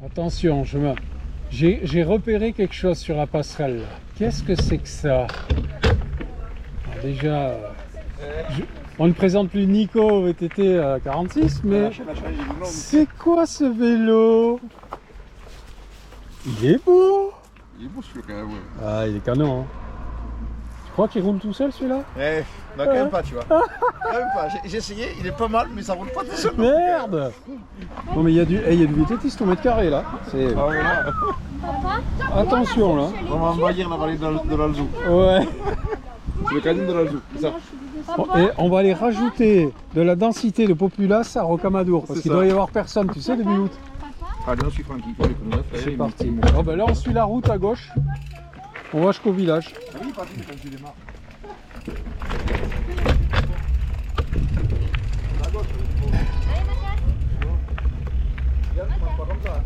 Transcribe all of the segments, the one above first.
Attention, j'ai repéré quelque chose sur la passerelle là. Qu'est-ce que c'est que ça? Alors déjà, on ne présente plus Nico VTT 46, mais c'est quoi ce vélo? Il est beau! Il est beau celui-là quand même. Ouais. Ah, il est canon. Hein. Tu crois qu'il roule tout seul celui-là? Eh, non, quand même pas, tu vois. Quand même pas. J'ai essayé, il est pas mal, mais ça roule pas tout seul. Merde! Non, mais il y a du VTTiste au mètre carré là. C'est... Ah ouais, là. Attention là. On va envahir la vallée de l'Alzou. Ouais. C'est le canyon de l'Alzou, c'est ça. Bon, et on va aller rajouter de la densité de populace à Rocamadour parce qu'il doit y avoir personne, tu sais, début août. Allez, on suit Francky. C'est parti. Oh, ben là, on suit la route à gauche. On va jusqu'au village. Oui, pas vite quand tu démarres. À gauche, pas comme ça.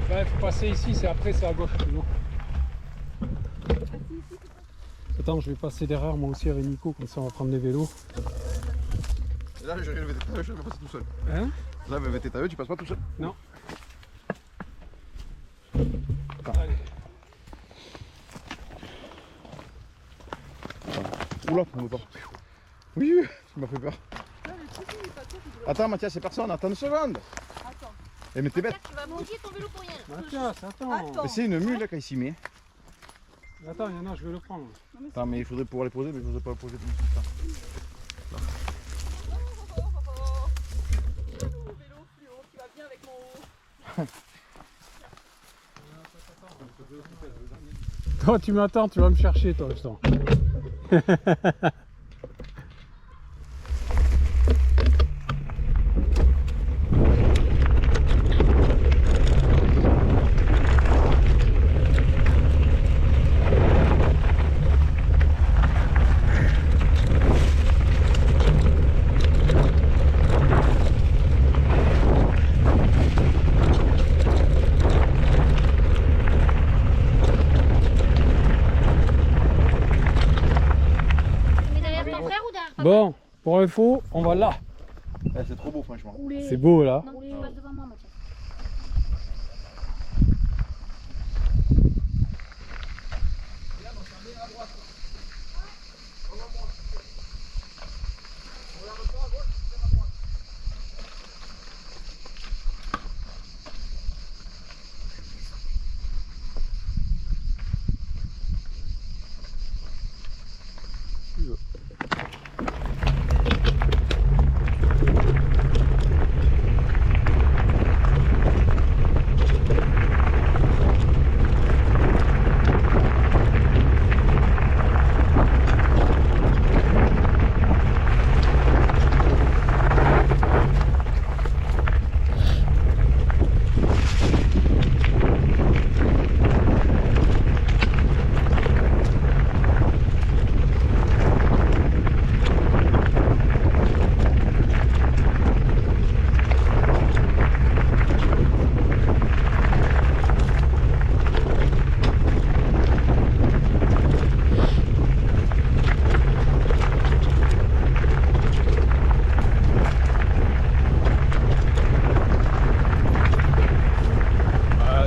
Ouais, faut passer ici, c'est après, c'est à gauche. Non. Attends, je vais passer derrière moi aussi avec Nico, comme ça on va prendre les vélos. Et là, je vais passer tout seul. Hein? Là, le VTT, tu passes pas tout seul. Non. Attends. Allez. Oula, mon moteur. Oui, tu m'as fait peur. Attends, Mathias, c'est personne, attends une seconde. Attends. Eh, mais t'es bête. Tu vas manger ton vélo pour rien. Mathias, attends. Attends. Mais c'est une mule là quand il s'y met. Attends, il y en a, je vais le prendre. Attends, mais il faudrait pouvoir les poser, mais je n'osais pas les poser comme ça. Vélo fluo qui va bien avec mon haut. Toi, tu m'attends, tu vas me chercher, toi, justement. Mais derrière ton frère ou derrière papa? Bon, pour info, on va là. C'est trop beau, franchement. C'est beau là. Non, tu passes devant moi, Mathias.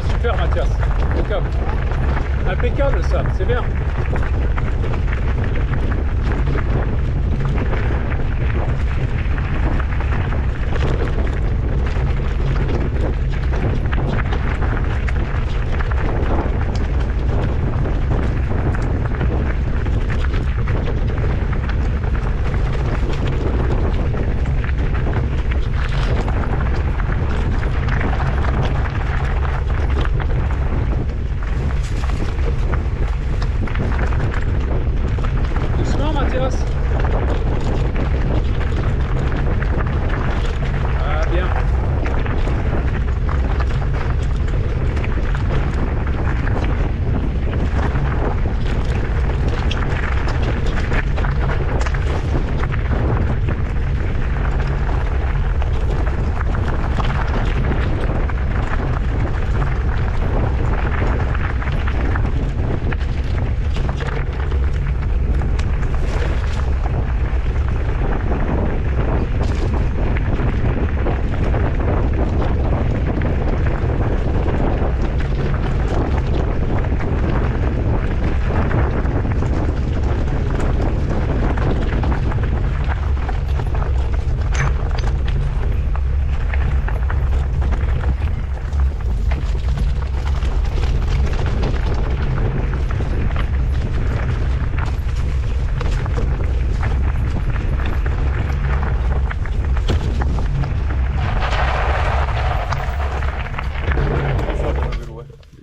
Super Mathias, impeccable. Impeccable ça, c'est bien. Doucement Mathias. Ah bien.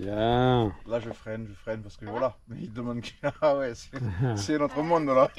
Bien. Là je freine parce que voilà, il demande que... Ah ouais, c'est notre monde là.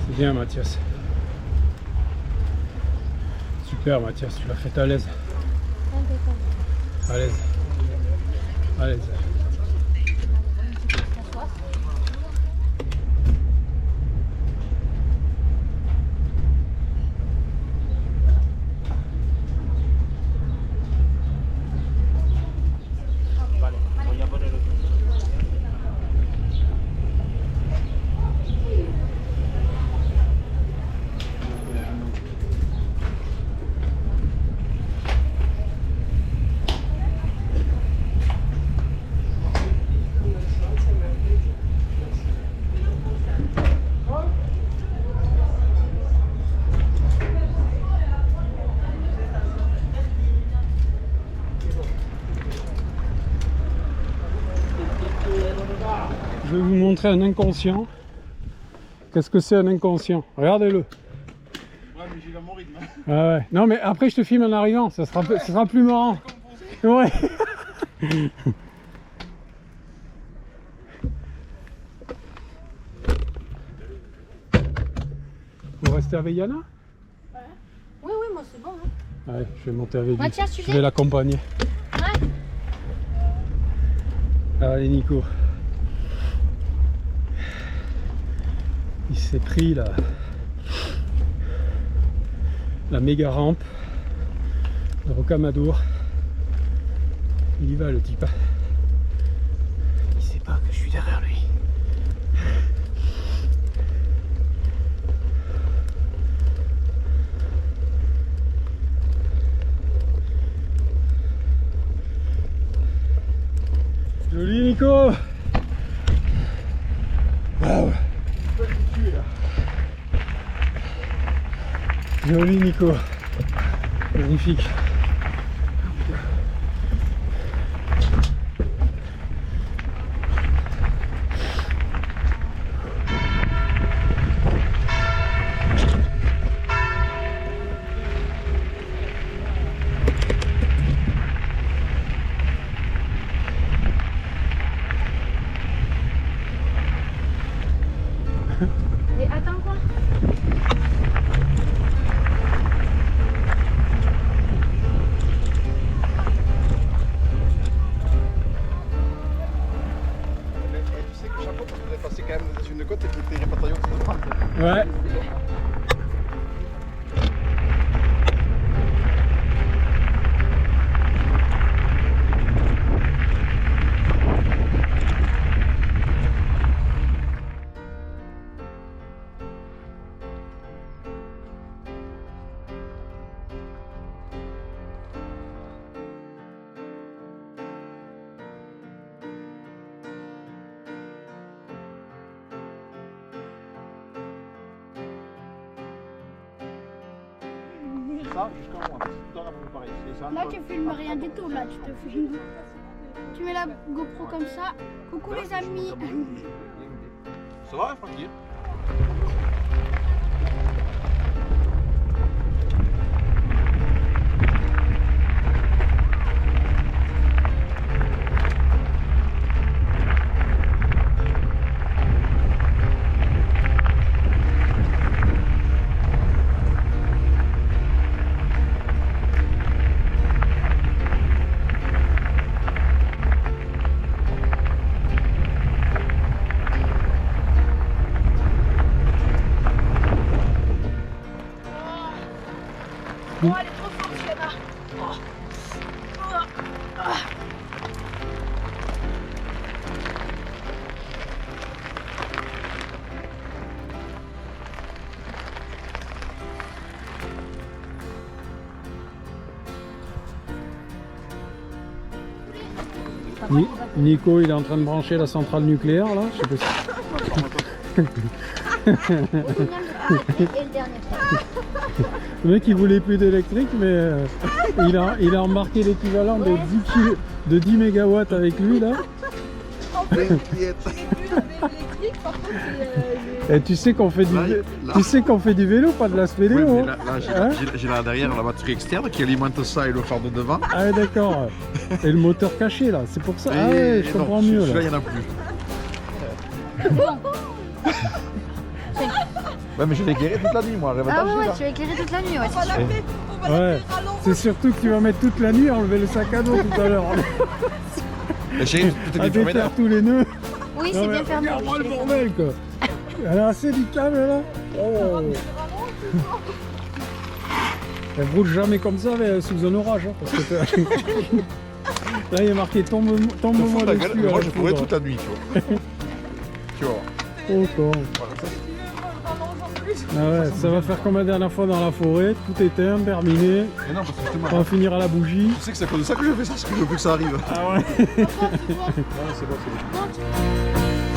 C'est bien Mathias. Super Mathias, tu l'as fait à l'aise. À l'aise. À l'aise. Je vais vous montrer un inconscient. Qu'est-ce que c'est un inconscient? Regardez-le. Ouais, mais j'ai mon rythme. Ah ouais. Non mais après je te filme en arrivant, ça sera plus marrant. Ouais. Vous restez avec Yana? Oui, oui, moi c'est bon. Hein. Ouais, je vais monter avec lui. Mathias, tu Je viens? vais l'accompagner. Ouais. Allez Nico. Il s'est pris la méga rampe de Rocamadour. Il y va le type. Il sait pas que je suis derrière lui. Joli Nico. Waouh. Joli Nico. Magnifique. Et attends quoi? Tu sais que chaque fois, on devrait passer quand même dans une côte et qui était répartie au de France. Ouais. Ça, jusqu'à moi. Dans la préparer. Là tu filmes rien du tout, là tu te filmes. Tu mets la GoPro comme ça. Coucou les amis. Ça va, tranquille. Oh, elle est trop forte, Yana. Nico, il est en train de brancher la centrale nucléaire là. Je sais pas si... Et le dernier. Le mec il voulait plus d'électrique mais il a embarqué l'équivalent de 10 mégawatts avec lui là. Oh T'inquiète. J'ai vu électrique, par contre, Et tu sais qu'on fait du, Là, tu sais qu'on fait du vélo, pas de la oui, spéléo. mais Hein. là, j'ai là derrière la batterie externe qui alimente ça et le phare de devant. Ah ouais, d'accord. Et le moteur caché là, c'est pour ça. Ah ouais, je non, comprends mieux celui-là, là. il n'y en a plus. Ouais, mais je l'ai éclairé toute la nuit, moi. Ah ouais, tu vas éclairer toute la nuit, ouais. on va la Eh. mettre, on va Ouais. la mettre à l'envers. C'est surtout que tu vas mettre toute la nuit à enlever le sac à dos tout à l'heure. Et j'ai tout À est fermé défaire tous les nœuds. Oui, Non, c'est mais bien fermé. regarde-moi le bordel quoi. Elle a assez du câble là. Oh. Elle roule jamais comme ça mais sous un orage. Hein, parce que là il y a marqué tombe-moi Moi, dessus. moi, à je la pourrais foudre. toute la nuit, tu vois. Tu vois. Oh, con. Voilà, ça, Ah ouais, ça va faire comme la dernière fois dans la forêt, tout éteint, terminé. mais non, parce que justement, On va finir à la bougie. tu sais que c'est à cause de ça que je fais ça, parce que je veux plus que ça arrive. Ah ouais. Ouais, c'est bon, c'est bon.